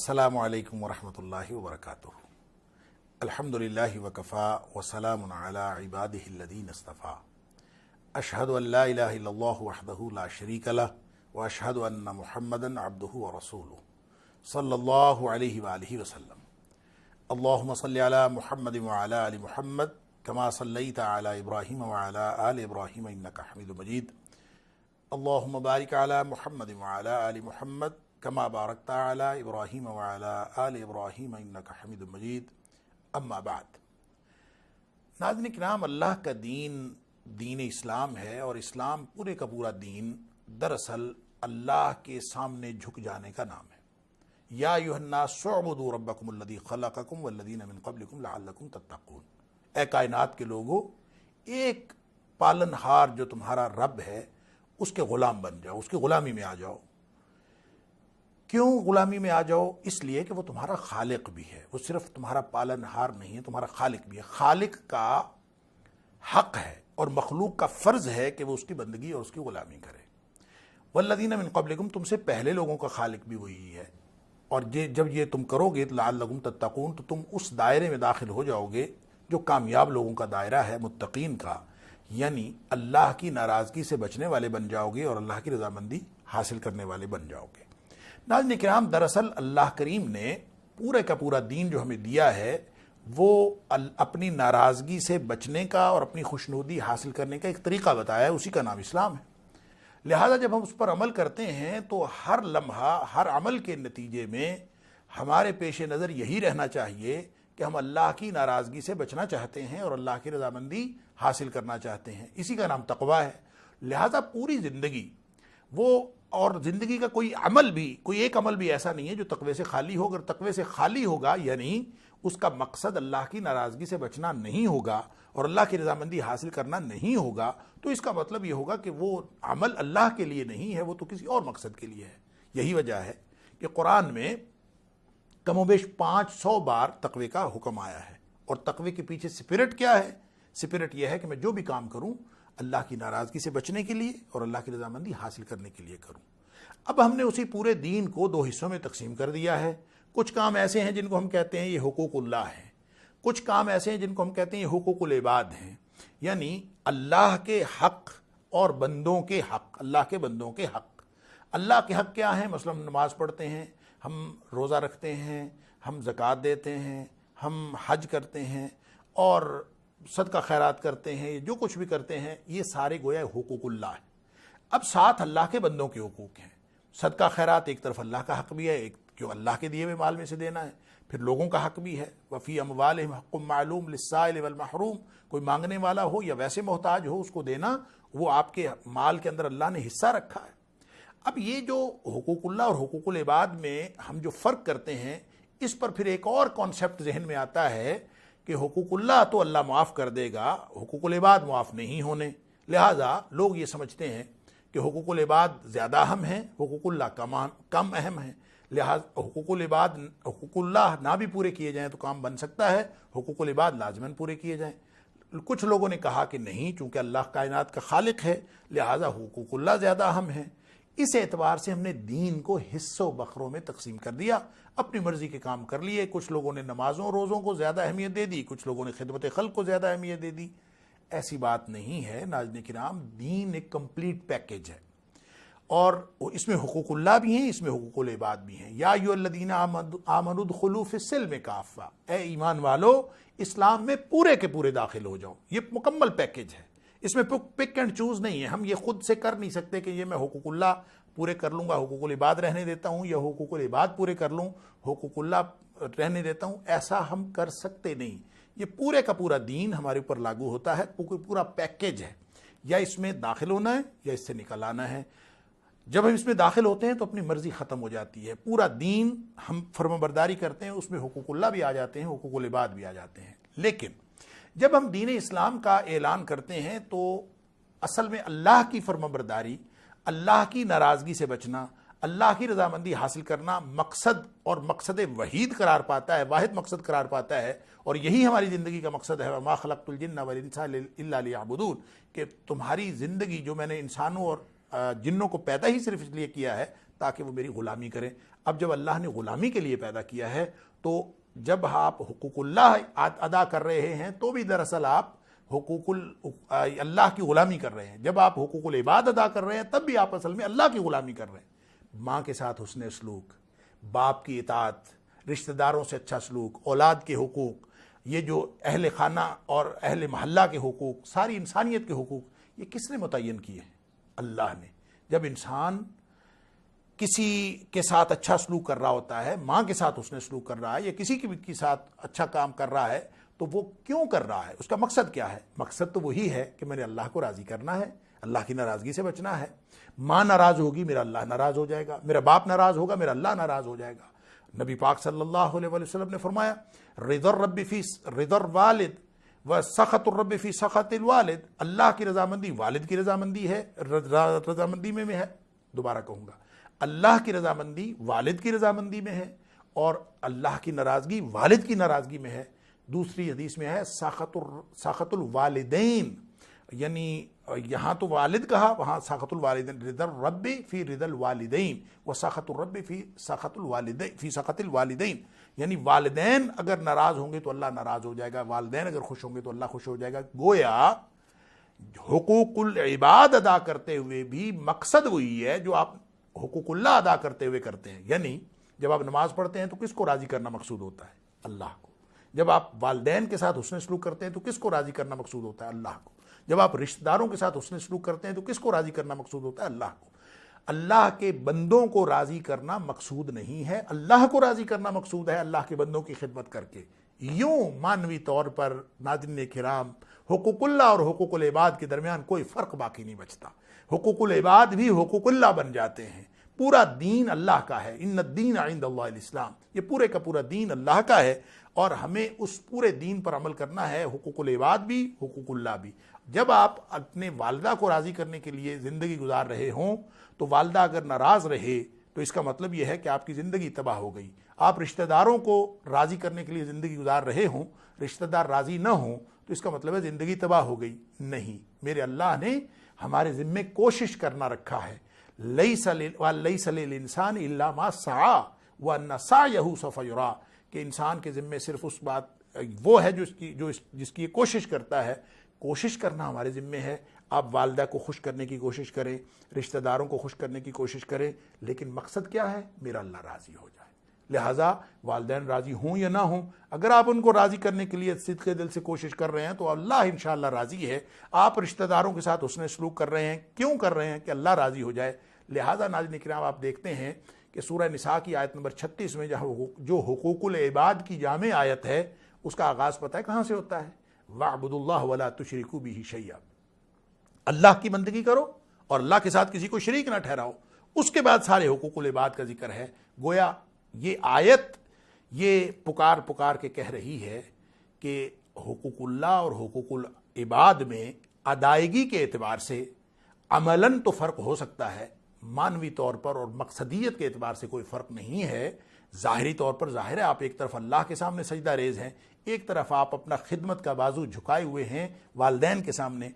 السلام علیکم ورحمۃ اللہ وبرکاتہ۔ الحمدللہ وکفا وسلام علی عبادہ الذین اصطفیٰ۔ اشہد ان لا الہ الا اللہ وحدہ لا شریک لہ واشہد ان محمدا عبدہ ورسولہ صلی اللہ علیہ وآلہ وسلم۔ اللہم صلی علی محمد وعلی آل محمد کما صلیت علی ابراہیم وعلی آل ابراہیم انکا حمید مجید۔ اللہم بارک علی محمد وعلی آل محمد کما بارکت علی ابراہیم وعلی آل ابراہیم انکا حمید مجید، اما بعد۔ ناظرین کرام، اللہ کا دین دین اسلام ہے، اور اسلام پورے کا پورا دین دراصل اللہ کے سامنے جھک جانے کا نام ہے۔ یا ایھا الناس اعبدوا ربکم الذی خلقکم والذین من قبلکم لعلکم تتقون۔ اے کائنات کے لوگو، ایک پالن ہار جو تمہارا رب ہے اس کے غلام بن جاؤ، اس کی غلامی میں آ جاؤ۔ کیوں غلامی میں آ جاؤ؟ اس لیے کہ وہ تمہارا خالق بھی ہے، وہ صرف تمہارا پالن ہار نہیں ہے، تمہارا خالق بھی ہے۔ خالق کا حق ہے اور مخلوق کا فرض ہے کہ وہ اس کی بندگی اور اس کی غلامی کرے۔ والذین من قبلکم، تم سے پہلے لوگوں کا خالق بھی وہی ہے، اور جب یہ تم کرو گے لعلکم تتقون، تو تم اس دائرے میں داخل ہو جاؤ گے جو کامیاب لوگوں کا دائرہ ہے، متقین کا، یعنی اللہ کی ناراضگی سے بچنے والے بن جاؤ گے اور اللہ کی رضامندی حاصل کرنے والے بن جاؤ گے۔ ناظرین کرام، دراصل اللہ کریم نے پورے کا پورا دین جو ہمیں دیا ہے وہ اپنی ناراضگی سے بچنے کا اور اپنی خوشنودی حاصل کرنے کا ایک طریقہ بتایا ہے، اسی کا نام اسلام ہے۔ لہٰذا جب ہم اس پر عمل کرتے ہیں تو ہر لمحہ، ہر عمل کے نتیجے میں ہمارے پیش نظر یہی رہنا چاہیے کہ ہم اللہ کی ناراضگی سے بچنا چاہتے ہیں اور اللہ کی رضامندی حاصل کرنا چاہتے ہیں، اسی کا نام تقویٰ ہے۔ لہٰذا پوری زندگی اور زندگی کا کوئی عمل بھی، کوئی ایک عمل بھی ایسا نہیں ہے جو تقوی سے خالی ہو۔ اگر تقوی سے خالی ہوگا یعنی اس کا مقصد اللہ کی ناراضگی سے بچنا نہیں ہوگا اور اللہ کی رضامندی حاصل کرنا نہیں ہوگا، تو اس کا مطلب یہ ہوگا کہ وہ عمل اللہ کے لیے نہیں ہے، وہ تو کسی اور مقصد کے لیے ہے۔ یہی وجہ ہے کہ قرآن میں کم و بیش 500 بار تقوی کا حکم آیا ہے، اور تقوی کے پیچھے سپرٹ کیا ہے؟ سپرٹ یہ ہے کہ میں جو بھی کام کروں اللہ کی ناراضگی سے بچنے کے لیے اور اللہ کی رضامندی حاصل کرنے کے لیے کروں۔ اب ہم نے اسی پورے دین کو دو حصوں میں تقسیم کر دیا ہے۔ کچھ کام ایسے ہیں جن کو ہم کہتے ہیں یہ حقوق اللہ ہیں، کچھ کام ایسے ہیں جن کو ہم کہتے ہیں یہ حقوق العباد ہیں، یعنی اللہ کے حق اور بندوں کے حق، اللہ کے بندوں کے حق۔ اللہ کے حق کیا ہیں؟ مثلا ہم نماز پڑھتے ہیں، ہم روزہ رکھتے ہیں، ہم زکوٰۃ دیتے ہیں، ہم حج کرتے ہیں اور صدقہ خیرات کرتے ہیں، جو کچھ بھی کرتے ہیں یہ سارے گویا حقوق اللہ ہیں۔ اب ساتھ اللہ کے بندوں کے حقوق ہیں۔ صدقہ خیرات ایک طرف اللہ کا حق بھی ہے، ایک جو اللہ کے دیے ہوئے مال میں سے دینا ہے، پھر لوگوں کا حق بھی ہے۔ وفی اموالہم حق معلوم للسائل والمحروم، کوئی مانگنے والا ہو یا ویسے محتاج ہو، اس کو دینا، وہ آپ کے مال کے اندر اللہ نے حصہ رکھا ہے۔ اب یہ جو حقوق اللہ اور حقوق العباد میں ہم جو فرق کرتے ہیں، اس پر پھر ایک اور کانسیپٹ ذہن میں آتا ہے کہ حقوق اللہ تو اللہ معاف کر دے گا، حقوق العباد معاف نہیں ہونے۔ لہٰذا لوگ یہ سمجھتے ہیں کہ حقوق العباد زیادہ اہم ہیں، حقوق اللہ کم اہم ہیں، لہٰذا حقوق اللہ نہ بھی پورے کیے جائیں تو کام بن سکتا ہے، حقوق العباد لازماً پورے کیے جائیں۔ کچھ لوگوں نے کہا کہ نہیں، چونکہ اللہ کائنات کا خالق ہے لہٰذا حقوق اللہ زیادہ اہم ہیں۔ اس اعتبار سے ہم نے دین کو حصوں بخروں میں تقسیم کر دیا، اپنی مرضی کے کام کر لیے۔ کچھ لوگوں نے نمازوں روزوں کو زیادہ اہمیت دے دی، کچھ لوگوں نے خدمت خلق کو زیادہ اہمیت دے دی۔ ایسی بات نہیں ہے ناظرین کرام، دین ایک کمپلیٹ پیکیج ہے، اور اس میں حقوق اللہ بھی ہیں، اس میں حقوق العباد بھی ہیں۔ یا ایھا الذین آمنوا ادخلوا فی السلم کافہ، اے ایمان والو اسلام میں پورے کے پورے داخل ہو جاؤ۔ یہ مکمل پیکیج ہے، اس میں پک اینڈ چوز نہیں ہے۔ ہم یہ خود سے کر نہیں سکتے کہ یہ میں حقوق اللہ پورے کر لوں گا، حقوق العباد رہنے دیتا ہوں، یا حقوق العباد پورے کر لوں، حقوق اللہ رہنے دیتا ہوں۔ ایسا ہم کر سکتے نہیں۔ یہ پورے کا پورا دین ہمارے اوپر لاگو ہوتا ہے، پورا پیکیج ہے، یا اس میں داخل ہونا ہے یا اس سے نکل آنا ہے۔ جب ہم اس میں داخل ہوتے ہیں تو اپنی مرضی ختم ہو جاتی ہے۔ پورا دین ہم فرمانبرداری کرتے ہیں، اس میں حقوق اللہ بھی آ جاتے ہیں، حقوق العباد بھی آ جاتے ہیں۔ لیکن جب ہم دین اسلام کا اعلان کرتے ہیں تو اصل میں اللہ کی فرمانبرداری، اللہ کی ناراضگی سے بچنا، اللہ کی رضامندی حاصل کرنا مقصد اور مقصد وحید قرار پاتا ہے، واحد مقصد قرار پاتا ہے، اور یہی ہماری زندگی کا مقصد ہے۔ وما خلقت الجن والانس الا لیعبدون، کہ تمہاری زندگی جو میں نے انسانوں اور جنوں کو پیدا ہی صرف اس لیے کیا ہے تاکہ وہ میری غلامی کریں۔ اب جب اللہ نے غلامی کے لیے پیدا کیا ہے تو جب آپ حقوق اللہ ادا کر رہے ہیں تو بھی دراصل آپ حقوق اللہ کی غلامی کر رہے ہیں۔ جب آپ حقوق العباد ادا کر رہے ہیں تب بھی آپ اصل میں اللہ کی غلامی کر رہے ہیں۔ ماں کے ساتھ حسن سلوک، باپ کی اطاعت، رشتہ داروں سے اچھا سلوک، اولاد کے حقوق، یہ جو اہل خانہ اور اہل محلہ کے حقوق، ساری انسانیت کے حقوق، یہ کس نے متعین کیے ہیں؟ اللہ نے۔ جب انسان کسی کے ساتھ اچھا سلوک کر رہا ہوتا ہے، ماں کے ساتھ حسن سلوک کر رہا ہے یا کسی کے ساتھ اچھا کام کر رہا ہے تو وہ کیوں کر رہا ہے؟ اس کا مقصد کیا ہے؟ مقصد تو وہی ہے کہ میں نے اللہ کو راضی کرنا ہے، اللہ کی ناراضگی سے بچنا ہے۔ ماں ناراض ہوگی، میرا اللہ ناراض ہو جائے گا، میرا باپ ناراض ہوگا، میرا اللہ ناراض ہو جائے گا۔ نبی پاک صلی اللہ علیہ وسلم نے فرمایا رضا الرب فی رضا الوالد و سخط الرب فی سخط الوالد، اللہ کی رضامندی والد کی رضامندی ہے، رضامندی میں ہے۔ دوبارہ کہوں گا، اللہ کی رضامندی والد کی رضامندی میں ہے اور اللہ کی ناراضگی والد کی ناراضگی میں ہے۔ دوسری حدیث میں ہے سخط الوالدین، یعنی یہاں تو والد کہا، وہاں سخط الوالدین، رضا الرب فی رضا الوالدین و سخط الرب فی سخط الوالدین فی سخط الوالدین، یعنی والدین اگر ناراض ہوں گے تو اللہ ناراض ہو جائے گا، والدین اگر خوش ہوں گے تو اللہ خوش ہو جائے گا۔ گویا حقوق العباد ادا کرتے ہوئے بھی مقصد وہی ہے جو آپ حقوق اللہ ادا کرتے ہوئے کرتے ہیں۔ یعنی جب آپ نماز پڑھتے ہیں تو کس کو راضی کرنا مقصود ہوتا ہے؟ اللہ کو۔ جب آپ والدین کے ساتھ حسن سلوک کرتے ہیں تو کس کو راضی کرنا مقصود ہوتا ہے؟ اللہ کو۔ جب آپ رشتہ داروں کے ساتھ حسن سلوک کرتے ہیں تو کس کو راضی کرنا مقصود ہوتا ہے؟ اللہ کو۔ اللہ کے بندوں کو راضی کرنا مقصود نہیں ہے، اللہ کو راضی کرنا مقصود ہے، اللہ کے بندوں کی خدمت کر کے۔ یوں مانوی طور پر ناظرین کرام حقوق اللہ اور حقوق العباد کے درمیان کوئی فرق باقی نہیں بچتا۔ حقوق العباد بھی حقوق اللہ بن جاتے ہیں۔ پورا دین اللہ کا ہے، ان الدین عند اللہ الاسلام، یہ پورے کا پورا دین اللہ کا ہے اور ہمیں اس پورے دین پر عمل کرنا ہے، حقوق العباد بھی حقوق اللہ بھی۔ جب آپ اپنے والدہ کو راضی کرنے کے لیے زندگی گزار رہے ہوں تو والدہ اگر ناراض رہے تو اس کا مطلب یہ ہے کہ آپ کی زندگی تباہ ہو گئی۔ آپ رشتہ داروں کو راضی کرنے کے لیے زندگی گزار رہے ہوں، رشتہ دار راضی نہ ہوں تو اس کا مطلب ہے زندگی تباہ ہو گئی۔ نہیں، میرے اللہ نے ہمارے ذمے کوشش کرنا رکھا ہے۔ لیس للانسان الا ما سعی وان سعیہ سوف یری، کہ انسان کے ذمے صرف اس بات وہ ہے جس کی کوشش کرتا ہے۔ کوشش کرنا ہمارے ذمے ہے۔ آپ والدہ کو خوش کرنے کی کوشش کریں، رشتہ داروں کو خوش کرنے کی کوشش کریں، لیکن مقصد کیا ہے؟ میرا اللہ راضی ہو جائے۔ لہٰذا والدین راضی ہوں یا نہ ہوں، اگر آپ ان کو راضی کرنے کے لیے صدق دل سے کوشش کر رہے ہیں تو اللہ انشاءاللہ راضی ہے۔ آپ رشتہ داروں کے ساتھ حسن سلوک کر رہے ہیں، کیوں کر رہے ہیں؟ کہ اللہ راضی ہو جائے۔ لہٰذا ناظرین کرام آپ دیکھتے ہیں کہ سورہ نساء کی آیت نمبر 36 میں جو حقوق العباد کی جامع آیت ہے اس کا آغاز پتہ ہے کہاں سے ہوتا ہے؟ وَاعْبُدُوا اللَّهَ وَلَا تُشْرِكُوا بِهِ شَيْئًا، اللہ کی بندگی کرو اور اللہ کے ساتھ کسی کو شریک نہ ٹھہراؤ۔ اس کے بعد سارے حقوق العباد کا ذکر ہے۔ گویا یہ آیت یہ پکار کے کہہ رہی ہے کہ حقوق اللہ اور حقوق العباد میں ادائیگی کے اعتبار سے عملاً تو فرق ہو سکتا ہے، مانوی طور پر اور مقصدیت کے اعتبار سے کوئی فرق نہیں ہے۔ ظاہری طور پر ظاہر ہے، آپ ایک طرف اللہ کے سامنے سجدہ ریز ہیں، ایک طرف آپ اپنا خدمت کا بازو جھکائے ہوئے ہیں والدین کے سامنے۔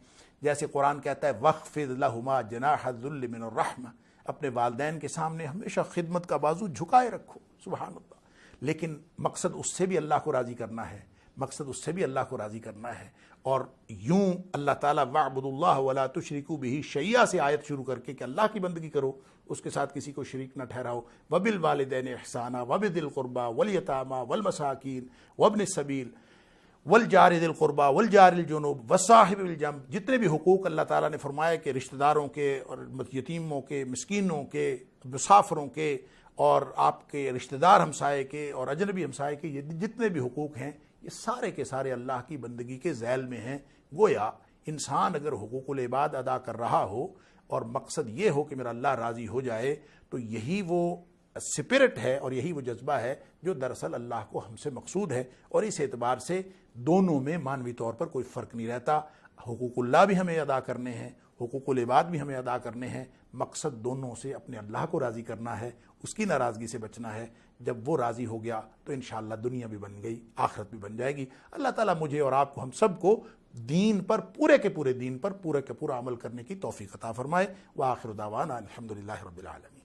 جیسے قرآن کہتا ہے وَخْفِضْ لَهُمَا جَنَاحَ الذُّلِّ مِنَ الرَّحْمَةِ، اپنے والدین کے سامنے ہمیشہ خدمت کا بازو جھکائے رکھو، سبحان اللہ۔ لیکن مقصد اس سے بھی اللہ کو راضی کرنا ہے، مقصد اس سے بھی اللہ کو راضی کرنا ہے۔ اور یوں اللہ تعالیٰ وَاعْبُدُوا اللَّهَ وَلَا تُشْرِكُوا بِهِ شَيْئًا سے آیت شروع کر کے کہ اللہ کی بندگی کرو، اس کے ساتھ کسی کو شریک نہ ٹھہراؤ۔ وَبِالْوَالِدَيْنِ إِحْسَانًا وَبِذِي الْقُرْبَىٰ وَالْيَتَامَىٰ وَالْمَسَاكِينِ وَابْنِ السَّبِيلِ والجار ذی القربیٰ والجار الجنوب والصاحب بالجنب، جتنے بھی حقوق اللہ تعالیٰ نے فرمایا کہ رشتہ داروں کے اور یتیموں کے، مسکینوں کے، مسافروں کے اور آپ کے رشتہ دار ہمسائے کے اور اجنبی ہمسائے کے، یہ جتنے بھی حقوق ہیں یہ سارے کے سارے اللہ کی بندگی کے ذیل میں ہیں۔ گویا انسان اگر حقوق العباد ادا کر رہا ہو اور مقصد یہ ہو کہ میرا اللہ راضی ہو جائے تو یہی وہ سپرٹ ہے اور یہی وہ جذبہ ہے جو دراصل اللہ کو ہم سے مقصود ہے۔ اور اس اعتبار سے دونوں میں مانوی طور پر کوئی فرق نہیں رہتا۔ حقوق اللہ بھی ہمیں ادا کرنے ہیں، حقوق العباد بھی ہمیں ادا کرنے ہیں۔ مقصد دونوں سے اپنے اللہ کو راضی کرنا ہے، اس کی ناراضگی سے بچنا ہے۔ جب وہ راضی ہو گیا تو انشاءاللہ دنیا بھی بن گئی، آخرت بھی بن جائے گی۔ اللہ تعالیٰ مجھے اور آپ کو، ہم سب کو دین پر، پورے کے پورے دین پر پورا عمل کرنے کی توفیق عطا فرمائے۔ وآخر دعوانا الحمدللہ رب العالمین۔